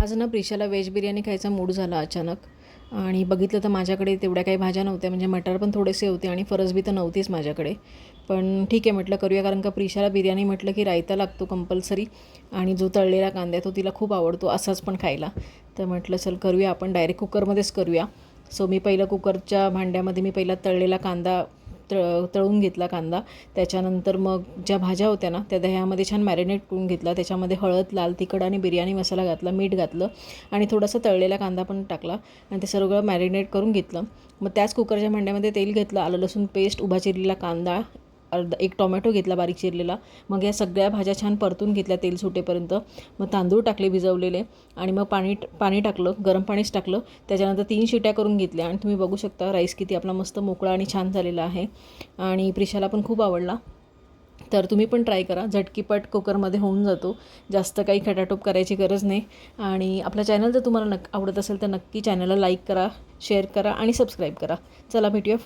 आज ना प्रिशाला व्हेज बिर्याणी खायचा मूड झाला अचानक. आणि बघितलं तर माझ्याकडे तेवढ्या काही भाज्या नव्हत्या, म्हणजे मटार पण थोडेसे होते आणि फरसबी तर नव्हतीच माझ्याकडे. पण ठीक आहे म्हटलं करूया, कारण का प्रिशाला बिर्याणी म्हटलं की रायता लागतो कंपल्सरी. आणि जो तळलेला कांदा आहे तो तिला खूप आवडतो असाच पण खायला. तर म्हटलं चल करूया, आपण डायरेक्ट कुकरमध्येच करूया. सो मी पहिलं कुकरच्या भांड्यामध्ये मी पहिला तळलेला कांदा तळून घेतला कांदा. त्याच्यानंतर मग ज्या भाज्या होत्या ना त्या दह्यामध्ये छान मॅरिनेट करून घेतला. त्याच्यामध्ये हळद, लाल तिखट आणि बिर्याणी मसाला घातला, मीठ घातलं आणि थोडासा तळलेला कांदा पण टाकला आणि ते सगळं मॅरिनेट करून घेतलं. मग त्याच कुकरच्या भांड्यामध्ये तेल घेतलं, आलं लसूण पेस्ट, उभा चिरलेला कांदा, एक टोमॅटो घेतला बारीक चिरलेला. मग या सगळ्या भाज्या छान परतून घेतल्या तेल सुटेपर्यंत. मग तांदूळ टाकले भिजवलेले आणि मग पाणी टाकलं, गरम पाणीच टाकलं. त्याच्यानंतर 3 शिट्या करून घेतल्या आणि तुम्ही बघू शकता राईस किती आपला मस्त मोकळा आणि छान झालेला आहे. आणि प्रिशाला पण खूप आवडला. तर तुम्ही पण ट्राय करा, झटकीपट कुकरमध्ये होऊन जातो, जास्त काही खटाटोप करायची गरज नाही. आणि आपला चॅनल जर तुम्हाला आवडत असेल तर नक्की चॅनलला लाईक करा, शेअर करा आणि सबस्क्राईब करा. चला भेटूया